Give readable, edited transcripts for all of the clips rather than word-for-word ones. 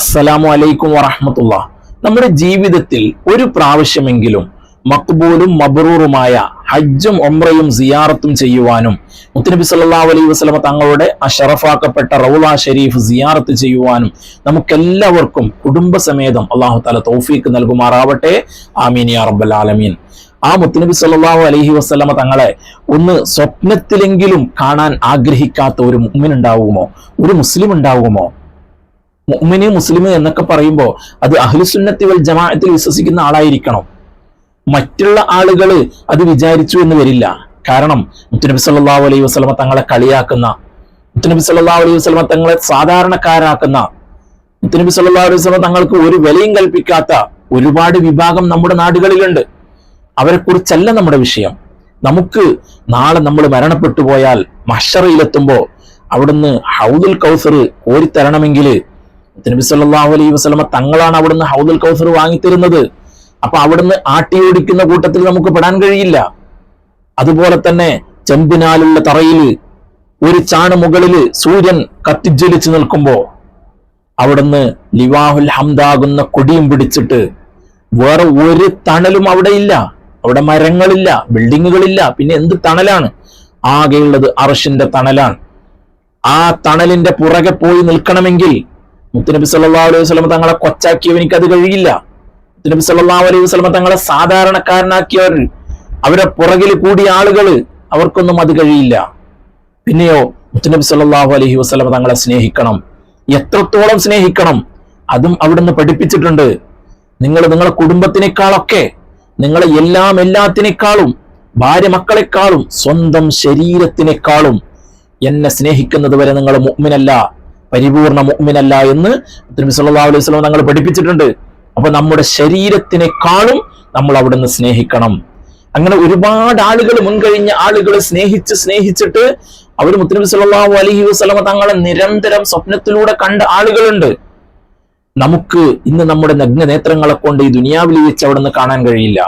അസ്സലാമു അലൈക്കും വറഹ്മത്തുള്ളാഹ്. നമ്മുടെ ജീവിതത്തിൽ ഒരു പ്രാവശ്യമെങ്കിലും മഖ്ബൂലും മബ്റൂറുമായ ഹജ്ജും ഉംറയും സിയാറത്തും ചെയ്യുവാനും മുത്തുനബി സല്ലല്ലാഹു അലൈഹി വസല്ലമ തങ്ങളുടെ അഷറഫാക്കപ്പെട്ട റൗള ഷരീഫ് സിയാറത്ത് ചെയ്യുവാനും നമുക്കെല്ലാവർക്കും കുടുംബസമേതം അല്ലാഹു തആല തൗഫീഖ് നൽകുമാറാവട്ടെ. ആമീൻ യാ റബ്ബൽ ആലമീൻ. ആ മുത്തുനബി സല്ലല്ലാഹു അലൈഹി വസല്ലമ തങ്ങളെ ഒന്ന് സ്വപ്നത്തിലെങ്കിലും കാണാൻ ആഗ്രഹിക്കാത്ത ഒരു മുഅ്മിൻ ഉണ്ടാവുമോ? ഒരു മുസ്ലിം ഉണ്ടാവുമോ? മുഅ്മിന് മുസ്ലിം എന്നൊക്കെ പറയുമ്പോൾ അത് അഹ്ലുസുന്നത്തി വൽ ജമാഅത്തിൽ വിശ്വസിക്കുന്ന ആളായിരിക്കണം. മറ്റുള്ള ആളുകൾ അത് വിചാരിച്ചു എന്ന് വരില്ല. കാരണം മുത്തുനബി സല്ലല്ലാഹു അലൈഹി വസല്ലമ തങ്ങളെ കളിയാക്കുന്ന, മുത്തുനബി സല്ലല്ലാഹു അലൈഹി വസല്ലമ തങ്ങളെ സാധാരണക്കാരാക്കുന്ന, മുത്തുനബി സല്ലല്ലാഹു അലൈഹി വസല്ലമ തങ്ങൾക്ക് ഒരു വിലയും കൽപ്പിക്കാത്ത ഒരുപാട് വിഭാഗം നമ്മുടെ നാടുകളിലുണ്ട്. അവരെ കുറിച്ചല്ല നമ്മുടെ വിഷയം. നമുക്ക് നാളെ നമ്മൾ മരണപ്പെട്ടു പോയാൽ മഹ്ശറിലെത്തുമ്പോൾ അവിടുന്ന് ഹൗദുൽ കൗസർ കോരിത്തരണമെങ്കിൽ നബി സല്ലല്ലാഹു അലൈഹി വസല്ലമ തങ്ങളാണ് അവിടുന്ന് ഹൗദുൽ കൗസർ വാങ്ങിത്തരുന്നത്. അപ്പൊ അവിടുന്ന് ആട്ടിയോടിക്കുന്ന കൂട്ടത്തിൽ നമുക്ക് പെടാൻ കഴിയില്ല. അതുപോലെ തന്നെ ചെമ്പിനാലുള്ള തറയിൽ ഒരു ചാണ് മുകളില് സൂര്യൻ കത്തിജ്വലിച്ചു നിൽക്കുമ്പോ അവിടുന്ന് ലിവാഹുൽ ഹംദാകുന്ന കൊടിയും പിടിച്ചിട്ട് വേറെ ഒരു തണലും അവിടെ ഇല്ല. അവിടെ മരങ്ങളില്ല, ബിൽഡിങ്ങുകളില്ല, പിന്നെ എന്ത് തണലാണ്? ആകെയുള്ളത് അർശിന്റെ തണലാണ്. ആ തണലിന്റെ പുറകെ പോയി നിൽക്കണമെങ്കിൽ മുത്തുനബി സല്ലല്ലാഹു അലൈഹി വസല്ലമ തങ്ങളെ കൊച്ചാക്കിയവനിക്ക് അത് കഴിയില്ല. മുത്തുനബി സല്ലല്ലാഹു അലൈഹി വസല്ലമ തങ്ങളെ സാധാരണക്കാരനാക്കിയവർ, അവരെ പുറകിൽ കൂടിയ ആളുകൾ, അവർക്കൊന്നും അത് കഴിയില്ല. പിന്നെയോ മുത്തുനബി സല്ലല്ലാഹു അലൈഹി വസല്ലമ തങ്ങളെ സ്നേഹിക്കണം. എത്രത്തോളം സ്നേഹിക്കണം അതും അവിടുന്ന് പഠിപ്പിച്ചിട്ടുണ്ട്. നിങ്ങളെ കുടുംബത്തിനേക്കാളൊക്കെ, നിങ്ങളെ എല്ലാത്തിനേക്കാളും, ഭാര്യ മക്കളെക്കാളും, സ്വന്തം ശരീരത്തിനേക്കാളും എന്നെ സ്നേഹിക്കുന്നത് വരെ നിങ്ങൾ മുഅ്മിനല്ല, പരിപൂർണ മുഅ്മിനല്ല എന്ന് നബി സല്ലല്ലാഹു അലൈഹി വസല്ലം തങ്ങൾ പഠിപ്പിച്ചിട്ടുണ്ട്. അപ്പൊ നമ്മുടെ ശരീരത്തിനേക്കാളും നമ്മൾ അവിടുന്ന് സ്നേഹിക്കണം. അങ്ങനെ ഒരുപാട് ആളുകൾ, മുൻകഴിഞ്ഞ ആളുകൾ സ്നേഹിച്ചിട്ട് അവർ മുത്തുനബി സല്ലല്ലാഹു അലൈഹി വസല്ലം തങ്ങളെ നിരന്തരം സ്വപ്നത്തിലൂടെ കണ്ട ആളുകളുണ്ട്. നമുക്ക് ഇന്ന് നമ്മുടെ നഗ്നനേത്രങ്ങളെ കൊണ്ട് ഈ ദുനിയാവിൽ വെച്ച് അവിടുന്ന് കാണാൻ കഴിയില്ല.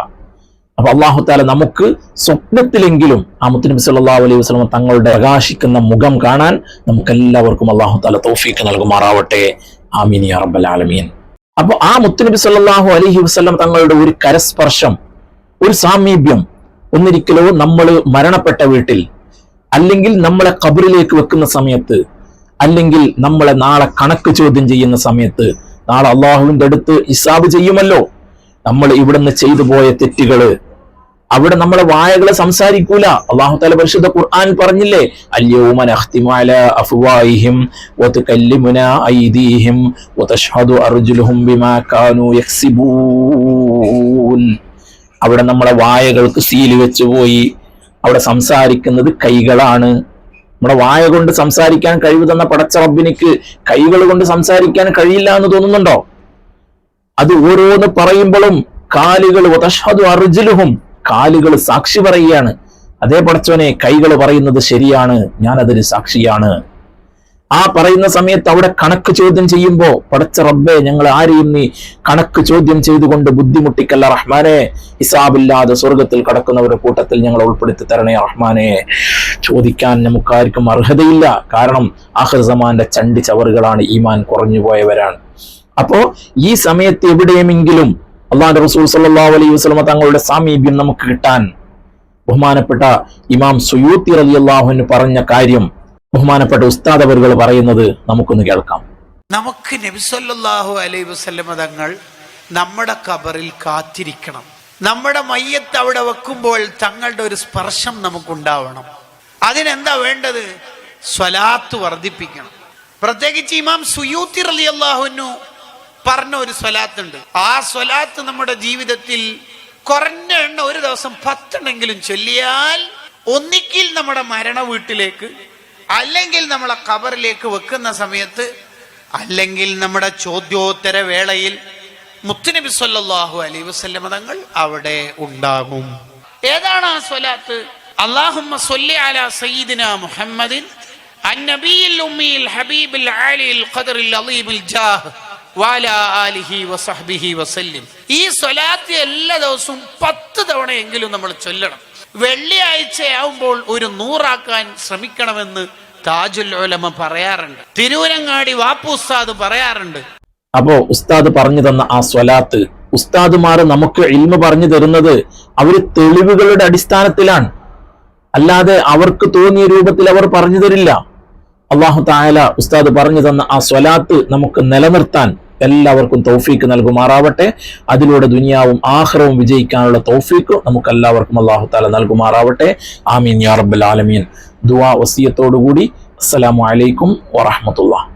അപ്പൊ അല്ലാഹു തആല നമുക്ക് സ്വപ്നത്തിലെങ്കിലും ആ മുത്തുനബി സല്ലല്ലാഹു അലൈഹി വസല്ലം തങ്ങളുടെ പ്രകാശിക്കുന്ന മുഖം കാണാൻ നമുക്കെല്ലാവർക്കും അല്ലാഹു തആല തൗഫീഖ് നൽകുമാറാവട്ടെ. ആമീൻ യാ റബ്ബൽ ആലമീൻ. അപ്പൊ ആ മുത്തുനബി സല്ലല്ലാഹു അലൈഹി വസല്ലം തങ്ങളുടെ ഒരു കരസ്പർശം, ഒരു സാമീപ്യം ഒന്നിരിക്കലോ നമ്മൾ മരണപ്പെട്ട വീട്ടിൽ, അല്ലെങ്കിൽ നമ്മളെ ഖബറിലേക്ക് വെക്കുന്ന സമയത്ത്, അല്ലെങ്കിൽ നമ്മളെ നാളെ കണക്ക് ചോദ്യം ചെയ്യുന്ന സമയത്ത്, നാളെ അള്ളാഹുവിന്റെ അടുത്ത് ഹിസാബ് ചെയ്യുമല്ലോ. നമ്മൾ ഇവിടുന്ന് ചെയ്തു പോയ തെറ്റുകള്, അവിടെ നമ്മളെ വായകളെ സംസാരിക്കൂല. അല്ലാഹു തആല പരിശുദ്ധ ഖുർആൻ പറഞ്ഞില്ലേ, അൽയൗമ നഖ്തിമു അലാ അഫ്വാഹിഹിം വതുകല്ലിമുനാ ഐദീഹിം വതശ്ഹദു അർജുലുഹും ബിമാ കാനൂ യക്സിബൂൻ. അവിടെ നമ്മളെ വായകൾക്ക് സീല് വെച്ചു പോയി. അവിടെ സംസാരിക്കുന്നത് കൈകളാണ്. നമ്മുടെ വായ കൊണ്ട് സംസാരിക്കാൻ കഴിവ് തന്ന പടച്ച റബ്ബിനിക്ക് കൈകൾ കൊണ്ട് സംസാരിക്കാൻ കഴിയില്ല എന്ന് തോന്നുന്നുണ്ടോ? അത് ഓരോന്ന് പറയുമ്പോഴും കാലുകൾ, വതശ്ഹദു അർജുലുഹും, കാലുകൾ സാക്ഷി പറയുകയാണ്. അതേ പടച്ചവനെ, കൈകൾ പറയുന്നത് ശരിയാണ്, ഞാൻ അതിന് സാക്ഷിയാണ്. ആ പറയുന്ന സമയത്ത് അവിടെ കണക്ക് ചോദ്യം ചെയ്യുമ്പോ പടച്ച റബ്ബേ, ഞങ്ങൾ ആരെയും നീ കണക്ക് ചോദ്യം ചെയ്തുകൊണ്ട് ബുദ്ധിമുട്ടിക്കല്ല റഹ്മാനെ. ഹിസാബില്ലാതെ സ്വർഗത്തിൽ കടക്കുന്നവരുടെ കൂട്ടത്തിൽ ഞങ്ങൾ ഉൾപ്പെടുത്തി തരണേ റഹ്മാനെ. ചോദിക്കാൻ നമുക്കാർക്കും അർഹതയില്ല. കാരണം ആഖിർ സമാന്റെ ചണ്ടി ചവറുകളാണ്, ഈമാൻ കുറഞ്ഞു പോയവരാണ്. അപ്പോ ഈ സമയത്ത് എവിടെയെങ്കിലും അല്ലാഹുവിന്റെ റസൂൽ സല്ലല്ലാഹു അലൈഹി വസല്ലം തങ്ങളുടെ സാമീപ്യം നമുക്ക് കിട്ടാൻ ബഹുമാനപ്പെട്ട ഇമാം സുയൂത്തി റളിയല്ലാഹു അൻഹു പറഞ്ഞ കാര്യം ബഹുമാനപ്പെട്ട ഉസ്താദ് അവറുകൾ പറയുന്നത് നമുക്കൊന്ന് കേൾക്കാം. നമുക്ക് നബി സല്ലല്ലാഹു അലൈഹി വസല്ലം തങ്ങൾ നമ്മുടെ ഖബറിൽ കാത്തിരിക്കണം. നമ്മുടെ മയ്യത്ത് അവിടെ വെക്കുമ്പോൾ തങ്ങളുടെ ഒരു സ്പർശം നമുക്കുണ്ടാവണം. അതിനെന്താ വേണ്ടത്? സ്വലാത്ത് വർദ്ധിപ്പിക്കണം. പ്രത്യേകിച്ച് ഇമാം സുയൂത്തി റളിയല്ലാഹു അൻഹു പറഞ്ഞ ഒരു സ്വലാത്തുണ്ട്. ആ സ്വലാത്ത് നമ്മുടെ ജീവിതത്തിൽ കുറഞ്ഞ എണ്ണ ഒരു ദിവസം 10 ചൊല്ലിയാൽ ഒന്നിക്കിൽ നമ്മുടെ മരണ വീട്ടിലേക്ക്, അല്ലെങ്കിൽ നമ്മളെ ഖബറിലേക്ക് വെക്കുന്ന സമയത്ത്, അല്ലെങ്കിൽ നമ്മുടെ ചോദ്യോത്തര വേളയിൽ മുത്തുനബി സല്ലല്ലാഹു അലൈഹി വസല്ലം തങ്ങൾ അവിടെ ഉണ്ടാകും. ഏതാണ് ആ സ്വലാത്ത്? അല്ലാഹുമ്മ സ്വല്ലി അലാ സയ്യിദിനാ മുഹമ്മദിൻ അന്നബിയിൽ ഉമ്മിയിൽ ഹബീബിൽ ആലിയിൽ ഖദറിൽ അളീമിൽ ജാഹ് വഅലാ ആലിഹി വസഹ്ബിഹി വസല്ലിം. ഈ സ്വലാത്ത് എല്ലാ ദിവസവും 10 തവണയെങ്കിലും നമ്മൾ ചൊല്ലണം. വെള്ളിയാഴ്ചയാവുമ്പോൾ ഒരു 100 ശ്രമിക്കണമെന്ന് താജുൽ ഉലമ പറയാറുണ്ട്. തിരൂരങ്ങാടി വാപ്പുസ്താദ് പറയാറുണ്ട്. അപ്പോ ഉസ്താദ് പറഞ്ഞു തന്ന ആ സ്വലാത്ത്, ഉസ്താദുമാർ നമുക്ക് ഇൽമ പറഞ്ഞു തരുന്നത് അവർ തെളിവുകളുടെ അടിസ്ഥാനത്തിലാണ്, അല്ലാതെ അവർക്ക് തോന്നിയ രൂപത്തിൽ അവർ പറഞ്ഞു തരില്ല. അല്ലാഹു തആല ഉസ്താദ് പറഞ്ഞു തന്ന ആ സ്വലാത്ത് നമുക്ക് നിലനിർത്താൻ എല്ലാവർക്കും തൗഫീക്ക് നൽകുമാറാവട്ടെ. അതിലൂടെ ദുനിയാവും ആഖിറവും വിജയിക്കാനുള്ള തൗഫീക്ക് നമുക്ക് എല്ലാവർക്കും അല്ലാഹു തആല നൽകുമാറാവട്ടെ. ആമീൻ യാ റബ്ബൽ ആലമീൻ. ദുആ വസിയത്തോടുകൂടി അസ്സലാമു അലൈക്കും വറഹ്മത്തുള്ളാഹി.